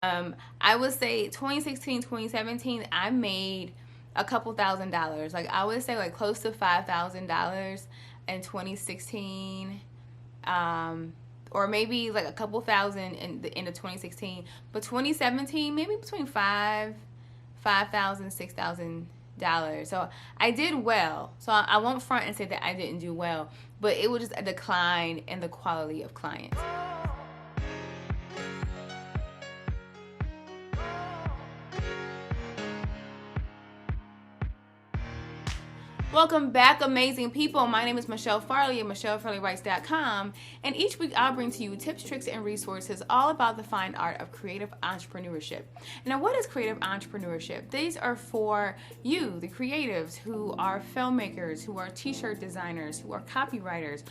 I would say 2016, 2017, I made a couple $1,000s. Like I would say like close to $5,000 in 2016. Or maybe like a couple thousand in the end of 2016. But 2017, maybe between 5,000, $6,000. So I did well. So I won't front and say that I didn't do well, but it was just a decline in the quality of clients. Welcome back, amazing people. My name is Michelle Farley at MichelleFarleyWrites.com, and each week I'll bring to you tips, tricks, and resources all about the fine art of creative entrepreneurship. Now, what is creative entrepreneurship? These are for you, the creatives who are filmmakers, who are t-shirt designers, who are copywriters,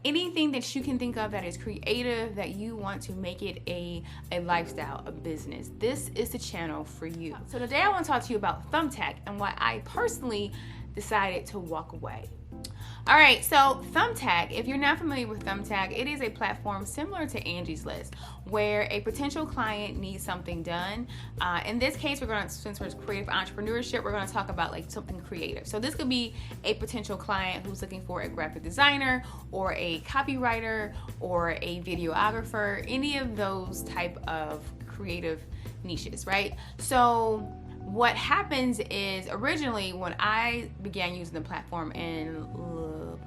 anything that you can think of that is creative, that you want to make it a lifestyle, a business. This is the channel for you. So today I want to talk to you about Thumbtack and why I personally decided to walk away. All right, so Thumbtack, if you're not familiar with Thumbtack, it is a platform similar to Angie's List where a potential client needs something done. In this case, since we're creative entrepreneurship, we're going to talk about like something creative. So this could be a potential client who's looking for a graphic designer or a copywriter or a videographer, any of those type of creative niches, right? So what happens is originally when I began using the platform in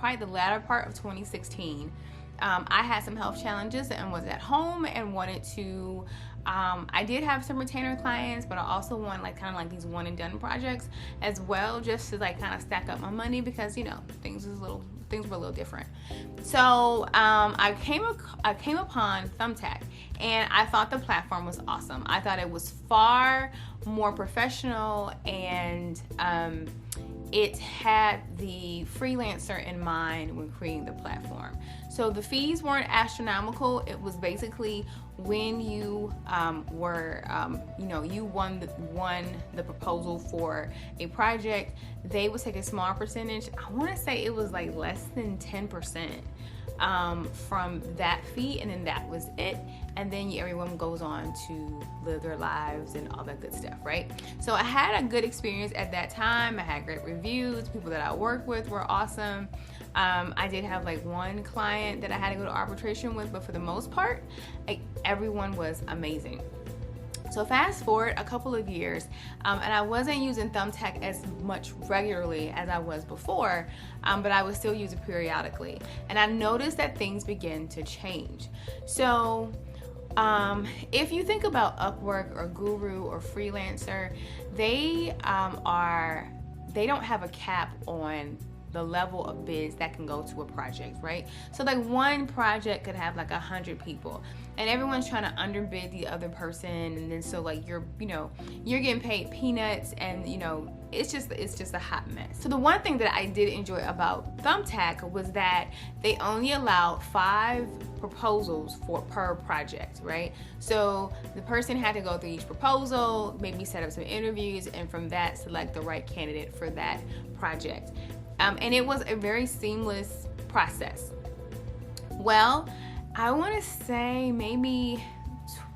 probably the latter part of 2016, I had some health challenges and was at home and wanted to, I did have some retainer clients, but I also want kind of like these one and done projects as well, just to like kind of stack up my money because things were a little different. So I came upon Thumbtack, and I thought the platform was awesome. I thought it was far more professional, and it had the freelancer in mind when creating the platform. So the fees weren't astronomical. It was basically when you you won the proposal for a project, they would take a small percentage. I want to say it was like less than 10% from that fee, and then that was it. And then everyone goes on to live their lives and all that good stuff, right? So I had a good experience at that time. I had great reviews. People that I worked with were awesome. I did have like one client that I had to go to arbitration with, but for the most part, everyone was amazing. So fast forward a couple of years, and I wasn't using Thumbtack as much regularly as I was before, but I would still use it periodically. And I noticed that things began to change. So if you think about Upwork or Guru or Freelancer, they don't have a cap on the level of bids that can go to a project, right? So like one project could have like 100 people, and everyone's trying to underbid the other person, and then so like you're getting paid peanuts, and it's just a hot mess. So the one thing that I did enjoy about Thumbtack was that they only allowed 5 proposals per project, right? So the person had to go through each proposal, maybe set up some interviews, and from that select the right candidate for that project. And it was a very seamless process. Well, I want to say maybe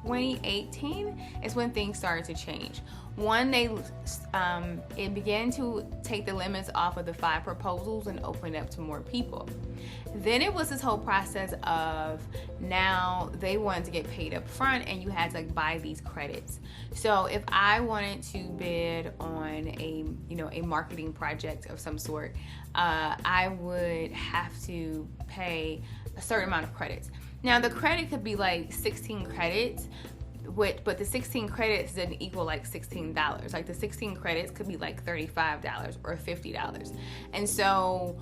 2018 is when things started to change. One, it began to take the limits off of the 5 proposals and open it up to more people. Then it was this whole process of now they wanted to get paid up front, and you had to like buy these credits. So if I wanted to bid on a marketing project of some sort, I would have to pay a certain amount of credits. Now the credit could be like 16 credits, but the 16 credits didn't equal like $16. Like the 16 credits could be like $35 or $50. And so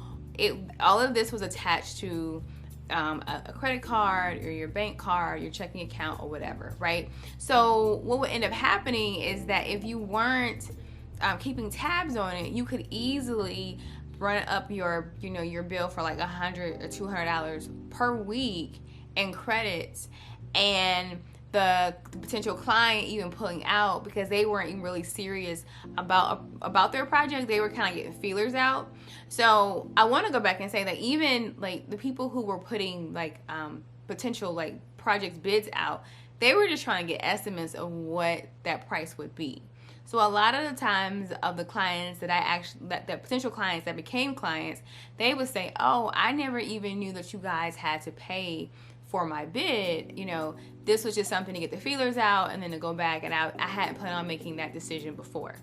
all of this was attached to a credit card or your bank card, your checking account, or whatever, right? So what would end up happening is that if you weren't keeping tabs on it, you could easily run up your bill for like $100 or $200 per week in credits, and the potential client even pulling out because they weren't even really serious about their project. They were kind of getting feelers out. So I want to go back and say that even like the people who were putting like potential like project bids out, They were just trying to get estimates of what that price would be. So a lot of the times of the clients that the potential clients that became clients, they would say, oh, I never even knew that you guys had to pay for my bid. This was just something to get the feelers out and then to go back, and I hadn't planned on making that decision before.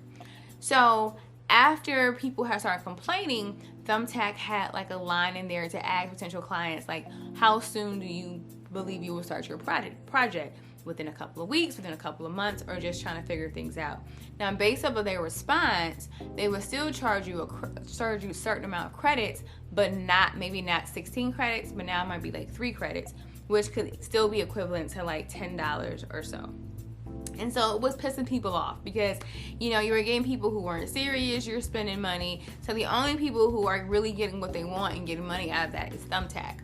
So after people had started complaining, Thumbtack had like a line in there to ask potential clients, like, how soon do you believe you will start your project? Within a couple of weeks, within a couple of months, or just trying to figure things out. Now, based off of their response, they would still charge you a certain amount of credits, but maybe not 16 credits, but now it might be like 3 credits, which could still be equivalent to like $10 or so. And so it was pissing people off because, you were getting people who weren't serious, you're spending money. So the only people who are really getting what they want and getting money out of that is Thumbtack.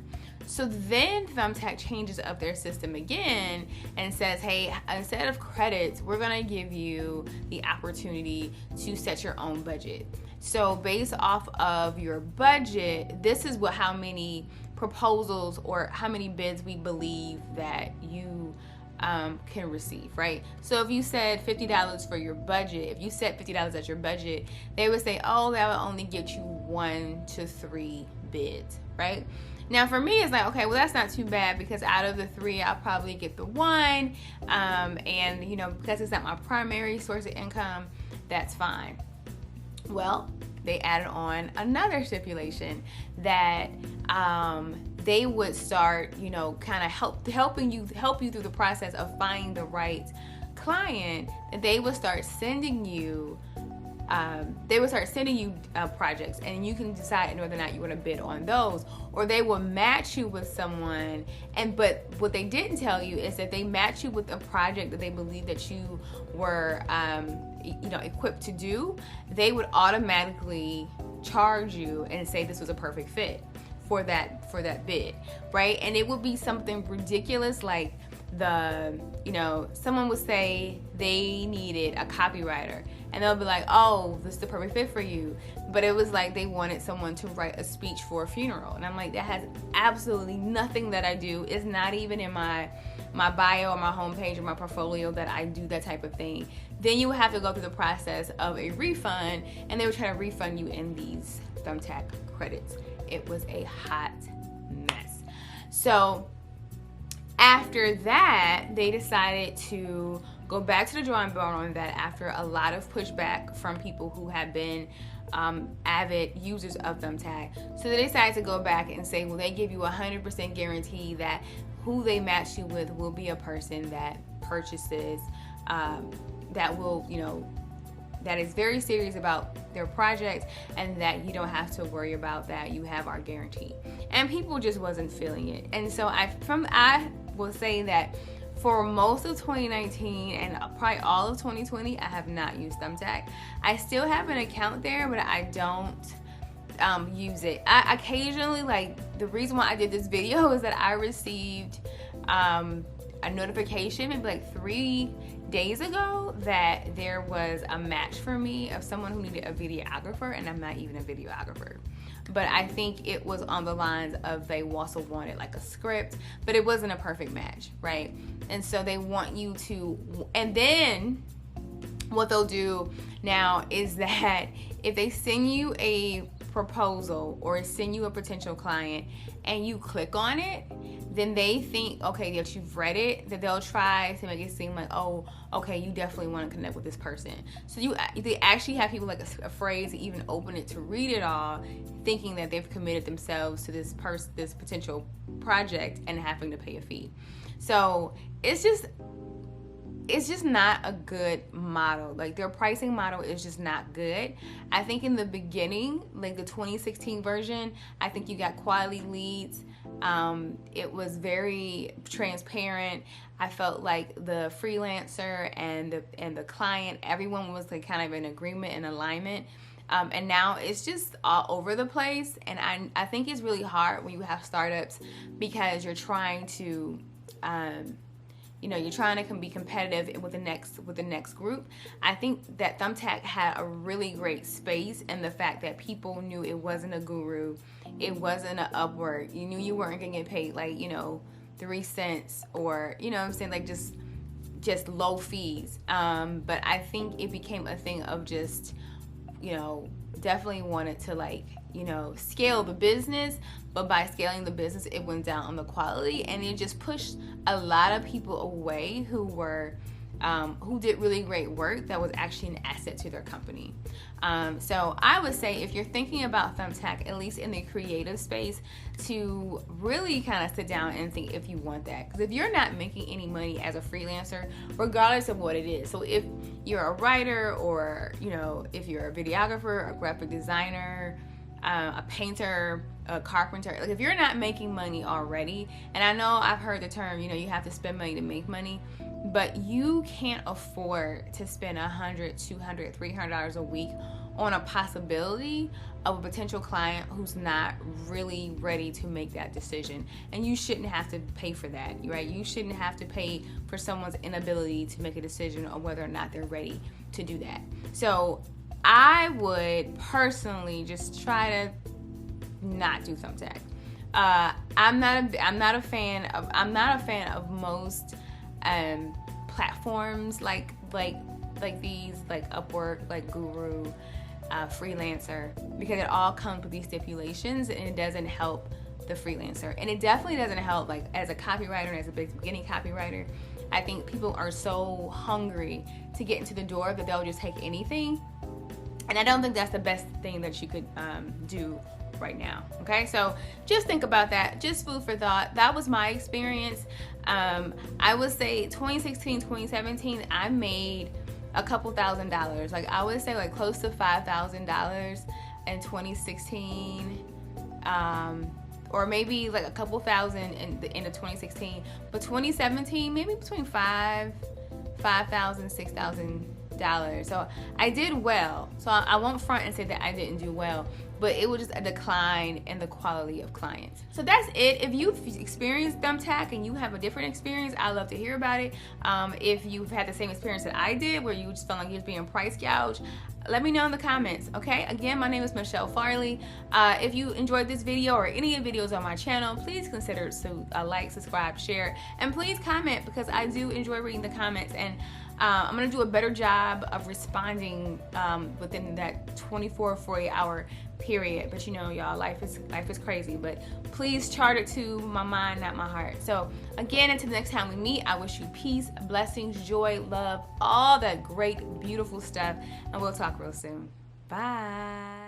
So then Thumbtack changes up their system again and says, hey, instead of credits, we're going to give you the opportunity to set your own budget. So based off of your budget, this is how many proposals or how many bids we believe that you can receive, right? So if you said $50 for your budget, if you set $50 as your budget, they would say, oh, that will only get you 1 to 3 bids, right? Now for me, it's like, okay, well, that's not too bad because out of the 3, I'll probably get the 1. And, because it's not my primary source of income, that's fine. Well, they added on another stipulation that they would start, kind of help you through the process of finding the right client. They would start sending you projects, and you can decide whether or not you want to bid on those, or they will match you with someone. But what they didn't tell you is that they match you with a project that they believe that you were equipped to do. They would automatically charge you and say this was a perfect fit for that bid, right? And it would be something ridiculous, like someone would say they needed a copywriter, and they'll be like, oh, this is the perfect fit for you. But it was like they wanted someone to write a speech for a funeral. And I'm like, that has absolutely nothing that I do. It's not even in my bio or my homepage or my portfolio that I do that type of thing. Then you would have to go through the process of a refund, and they would try to refund you in these Thumbtack credits. It was a hot mess. So after that, they decided to go back to the drawing board on that after a lot of pushback from people who have been avid users of Thumbtack. So they decided to go back and say, well, they give you 100% guarantee that who they match you with will be a person that purchases, that is very serious about their project, and that you don't have to worry about that. You have our guarantee. And people just wasn't feeling it. And so I will say that for most of 2019 and probably all of 2020, I have not used Thumbtack. I still have an account there, but I don't use it. I occasionally, the reason why I did this video is that I received a notification maybe like 3 days ago that there was a match for me of someone who needed a videographer, and I'm not even a videographer. But I think it was on the lines of they also wanted like a script, but it wasn't a perfect match, right? And so they want you to, and then what they'll do now is that if they send you a proposal or send you a potential client and you click on it, then they think, okay, that you've read it, that they'll try to make it seem like, oh, okay, you definitely want to connect with this person. So they actually have people afraid to even open it to read it all, thinking that they've committed themselves to this potential project and having to pay a fee. So it's just not a good model. Their pricing model is just not good. I think in the beginning, the 2016 version, I think you got quality leads. It was very transparent. I felt like the freelancer and the client, everyone was kind of in agreement and alignment. And now it's just all over the place. And I think it's really hard when you have startups because you're trying to you're trying to be competitive with the next group. I think that Thumbtack had a really great space in the fact that people knew it wasn't a guru, it wasn't an Upwork. You knew you weren't gonna get paid the 3 cents, or you know what I'm saying, like just low fees. But I think it became a thing of just, you know, definitely wanted to, like, you know, scale the business, but by scaling the business, it went down on the quality, and it just pushed a lot of people away who were who did really great work that was actually an asset to their company. So I would say, if you're thinking about Thumbtack, at least in the creative space, to really kind of sit down and think if you want that. Because if you're not making any money as a freelancer, regardless of what it is, so if you're a writer, or, you know, if you're a videographer, a graphic designer, a painter, a carpenter, like if you're not making money already, and I know I've heard the term, you know, you have to spend money to make money, but you can't afford to spend $100, $200, $300 a week on a possibility of a potential client who's not really ready to make that decision. And you shouldn't have to pay for that, right? You shouldn't have to pay for someone's inability to make a decision on whether or not they're ready to do that. So I would personally just try to not do Thumbtack. I'm not a fan of most platforms like these, like Upwork, like Guru, Freelancer, because it all comes with these stipulations, and it doesn't help the freelancer, and it definitely doesn't help, like, as a copywriter and as a beginning copywriter. I think people are so hungry to get into the door that they'll just take anything, and I don't think that's the best thing that you could do right now. Okay, so just think about that. Just food for thought. That was my experience. I would say 2016, 2017, I made a couple $1,000s. Like, I would say like close to $5,000 in 2016, or maybe like a couple thousand in the end of 2016. But 2017, maybe between $5,000, $6,000. So I did well. So I won't front and say that I didn't do well, but it was just a decline in the quality of clients. So that's it. If you've experienced Thumbtack and you have a different experience, I'd love to hear about it. If you've had the same experience that I did, where you just felt like you was being price gouged, let me know in the comments, okay? Again, my name is Michelle Farley. If you enjoyed this video or any of the videos on my channel, please consider to like, subscribe, share, and please comment, because I do enjoy reading the comments, and I'm gonna do a better job of responding within that 24, 48 hour period. But you know, y'all, life is crazy, but please chart it to my mind, not my heart. So again, until the next time we meet, I wish you peace, blessings, joy, love, all that great, beautiful stuff, and we'll talk real soon. Bye.